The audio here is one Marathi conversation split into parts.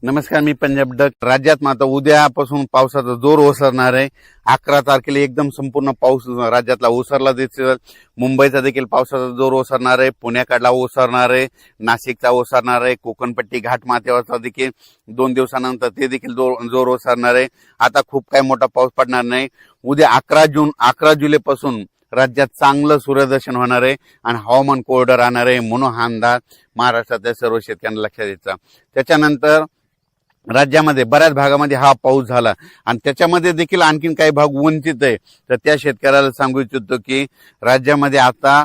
नमस्कार, मी पंजाब डक. राज्यात मात्र उद्यापासून पावसाचा जोर ओसरणार आहे. 11 तारखेला एकदम संपूर्ण पाऊस राज्यातला ओसरला दिसेल. मुंबईचा देखील पावसाचा जोर ओसरणार आहे, पुण्याकडला ओसरणार आहे, नाशिकचा ओसरणार आहे, कोकणपट्टी घाटमाथ्यावरचा देखील 2 दिवसानंतर ते देखील जोर ओसरणार आहे. आता खूप काही मोठा पाऊस पडणार नाही. उद्या 11 जुलैपासून राज्यात चांगलं सूर्यदर्शन होणार आहे आणि हवामान कोरडं राहणार आहे, म्हणून हा अंदाज महाराष्ट्रातल्या सर्व शेतकऱ्यांना लक्षात द्यायचा. त्याच्यानंतर राज्यामध्ये बऱ्याच भागामध्ये हा पाऊस झाला आणि त्याच्यामध्ये देखील आणखीन काही भाग वंचित आहे. तर त्या शेतकऱ्याला सांगू इच्छितो की राज्यामध्ये आता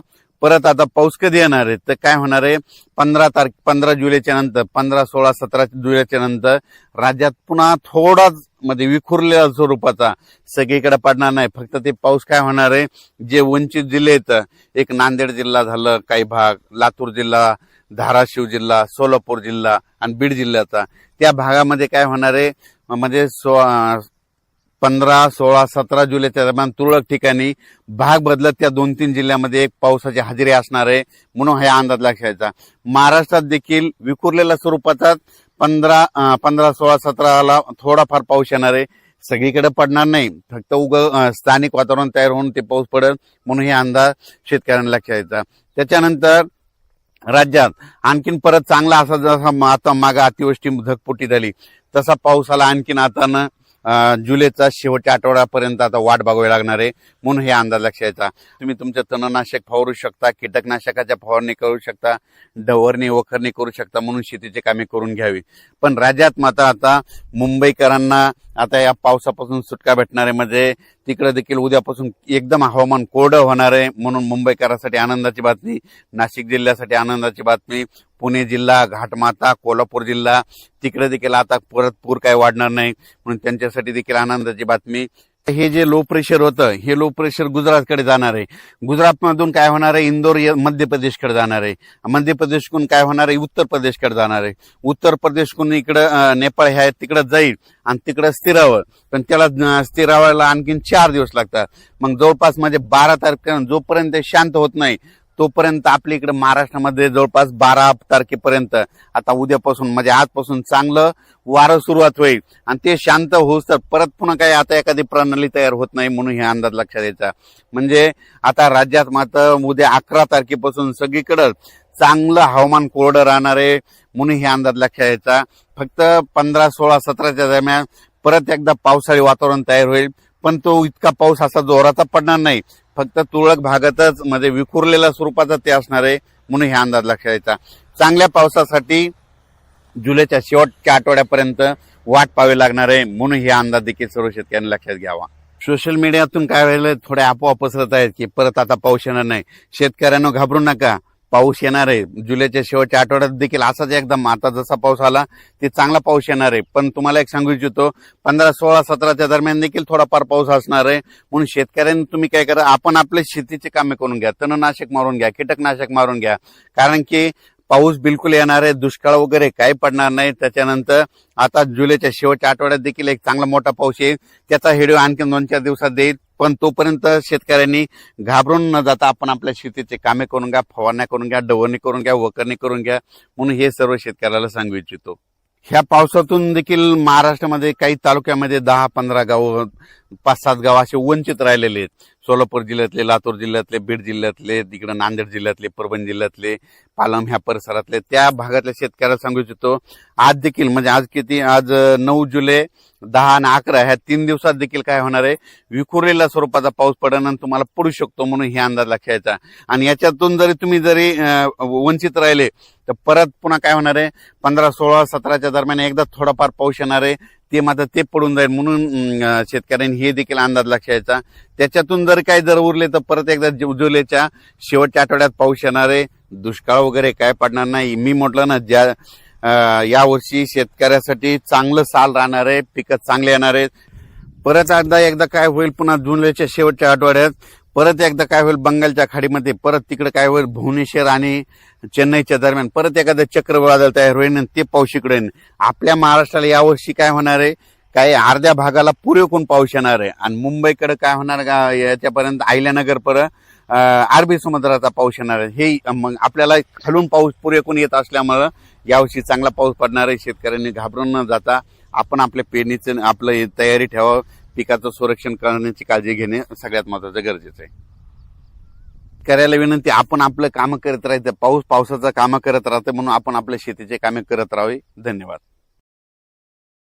पाऊस कधी येणार आहे, तर काय होणार आहे, 15 जुलैच्या नंतर 15, 16, 17 जुलैच्या नंतर राज्यात पुन्हा थोडाच विखुरलेल्या स्वरूपाचा सगळीकडे पडणार नाही. फक्त ते पाऊस काय होणार आहे, जे वंचित जिल्हे आहेत, एक नांदेड जिल्हा झालं, काही भाग लातूर जिल्हा, धाराशिव जिल्हा, सोलापूर जिल्हा आणि बीड जिल्ह्याचा, त्या भागामध्ये काय होणार आहे, 15, 16, 17 जुलैच्या दरम्यान तुरळक ठिकाणी भाग बदलत त्या 2-3 जिल्ह्यामध्ये एक पावसाची हजेरी असणार आहे, म्हणून हे अंदाज लक्षायचा. महाराष्ट्रात देखील विखुरलेल्या स्वरूपाचा 15, 16, 17ला थोडाफार पाऊस येणार आहे. सगळीकडे पडणार नाही, फक्त स्थानिक वातावरण तयार होऊन ते पाऊस पडेल, म्हणून हे अंदाज शेतकऱ्यांना लक्षायचा. त्याच्यानंतर राज्यात आणखीन परत चांगला असा जसा आता मागे अतिवृष्टी धगपोटी झाली तसा पावसाला आणखीन आता जुलैचा शेवटच्या आठवड्यापर्यंत आता वाट बघावी लागणार आहे, म्हणून हे अंदाज लक्षायचा. तुम्ही तुमचं तणनाशक फवारू शकता, कीटकनाशकाच्या फवारणी करू शकता, डवरणी वखरणी करू शकता, म्हणून शेतीची कामे करून घ्यावी. पण राज्यात मात्र आता मुंबईकरांना आता या पावसापासून सुटका भेटणार आहे. म्हणजे तिकडे देखील उद्यापासून एकदम हवामान कोरडं होणार आहे, म्हणून मुंबईकरांसाठी आनंदाची बातमी, नाशिक जिल्ह्यासाठी आनंदाची बातमी, पुणे जिल्हा, घाटमाथा, कोल्हापूर जिल्हा तिकडे देखील आता परत पूर काही वाढणार नाही, म्हणून त्यांच्यासाठी देखील आनंदाची बातमी. हे जे लो प्रेशर होतं, हे लो प्रेशर गुजरातकडे जाणार आहे. गुजरातमधून काय होणार आहे, इंदोर मध्य प्रदेशकडे जाणार आहे. मध्य प्रदेशकडून काय होणार आहे, उत्तर प्रदेशकडे जाणार आहे. उत्तर प्रदेशकडून इकडं नेपाळ हे तिकडे जाईल आणि तिकडं स्थिरावं, पण त्याला स्थिरावायला आणखीन 4 दिवस लागतात. मग जवळपास 12 तारखेला जोपर्यंत शांत होत नाही तोपर्यंत आपल्या इकडे महाराष्ट्रामध्ये जवळपास 12 तारखेपर्यंत आता उद्यापासून आजपासून चांगलं वारं सुरुवात होईल आणि ते शांत होऊस तर परत पुन्हा काही आता एखादी प्रणाली तयार होत नाही, म्हणून हे अंदाज लक्षात द्यायचा. म्हणजे आता राज्यात मात्र उद्या 11 तारखेपासून सगळीकडे चांगलं हवामान कोरडं राहणार आहे, म्हणून हे अंदाज लक्षात द्यायचा. फक्त 15, 16, 17च्या दरम्यान परत एकदा पावसाळी वातावरण तयार होईल, पण तो इतका पाऊस असा जोराचा पडणार नाही, फक्त तुरळक भागातच विखुरलेल्या स्वरूपाचा ते असणार आहे, म्हणून हे अंदाज लक्षात द्यायचा. चांगल्या पावसासाठी जुलैच्या शेवटच्या आठवड्यापर्यंत वाट पाहावी लागणार आहे, म्हणून हे अंदाज देखील सर्व शेतकऱ्यांनी लक्षात घ्यावा. सोशल मीडियातून काय व्हायला थोडे अफवा पसरत आहेत की परत आता पाऊस येणार नाही. शेतकऱ्यांना घाबरू नका, पाऊस येणार आहे. जुलैच्या शेवटच्या आठवड्यात देखील असाच एकदम आता जसा पाऊस आला ते चांगला पाऊस येणार आहे. पण तुम्हाला एक सांगू इच्छितो, 15, 16, 17च्या दरम्यान देखील थोडाफार पाऊस असणार आहे, म्हणून शेतकऱ्यांनी तुम्ही काय करा, आपण आपले शेतीची कामे करून घ्या, तणनाशक मारून घ्या, कीटकनाशक मारून घ्या, कारण की पाऊस बिलकुल येणार आहे, दुष्काळ वगैरे काही पडणार नाही. त्याच्यानंतर आता जुलैच्या शेवटच्या आठवड्यात देखील एक चांगला मोठा पाऊस येईल, त्याचा व्हिडिओ आणखी 2-4 दिवसात देईल. पण तोपर्यंत शेतकऱ्यांनी घाबरून न जाता आपण आपल्या शेतीचे कामे करून घ्या, फवारण्या करून घ्या, डवरणी करून घ्या, वखरणी करून घ्या, म्हणून हे सर्व शेतकऱ्याला सांगू इच्छितो. ह्या पावसातून देखील महाराष्ट्रामध्ये काही तालुक्यामध्ये 10-15 गाव, 5-7 गाव असे वंचित राहिलेले आहेत. सोलापूर जिल्ह्यातले, लातूर जिल्ह्यातले, बीड जिल्ह्यातले, तिकडे नांदेड जिल्ह्यातले, परभणी जिल्ह्यातले, पालम ह्या परिसरातले त्या भागातल्या शेतकऱ्याला सांगू इच्छितो, आज देखील आज 9 जुलै, 10 आणि 11 ह्या 3 दिवसात देखील काय होणार आहे, विखुरलेल्या स्वरूपाचा पाऊस पडणं तुम्हाला पडू शकतो, म्हणून हे अंदाज लक्षायचा. आणि याच्यातून तुम्ही वंचित राहिले तर परत पुन्हा काय होणार आहे, 15, 16, 17च्या दरम्यान एकदा थोडाफार पाऊस येणार आहे, ते मात्र ते पडून जाईल, म्हणून शेतकऱ्यांनी हे देखील अंदाज लक्षायचा. त्याच्यातून जर उरले तर परत एकदा जुलैच्या शेवटच्या आठवड्यात पाऊस येणार आहे. दुष्काळ वगैरे काय पडणार नाही. मी म्हटलं ना, यावर्षी शेतकऱ्यासाठी चांगलं साल राहणार आहे, पिकं चांगले येणार आहेत. परत एकदा काय होईल, पुन्हा जुलैच्या शेवटच्या आठवड्यात परत एकदा काय होईल, बंगालच्या खाडीमध्ये परत तिकडे काय होईल, भुवनेश्वर आणि चेन्नईच्या दरम्यान परत एखादं चक्रवादळ तयार होईल आणि ते पाऊस इकडे येईल. आपल्या महाराष्ट्राला यावर्षी काय होणार आहे, काही अर्ध्या भागाला पुरेपूर पाऊस येणार आहे आणि मुंबईकडे काय होणार का याच्यापर्यंत अहिल्यानगर अरबी समुद्राचा पाऊस येणार आहे. हे मग आपल्याला खालून पाऊस पुरेपूर येत असल्यामुळं यावर्षी चांगला पाऊस पडणार आहे. शेतकऱ्यांनी घाबरून न जाता आपण आपल्या पेरणीचं आपलं तयारी ठेवावं. पिकाचं संरक्षण करण्याची काळजी घेणे सगळ्यात महत्त्वाचं गरजेचं आहे. करायला विनंती, आपण आपलं कामं करत राहायचं. पाऊस पावसाचं कामं करत राहतं म्हणून आपण आपल्या शेतीचे कामे करत राहावे. धन्यवाद.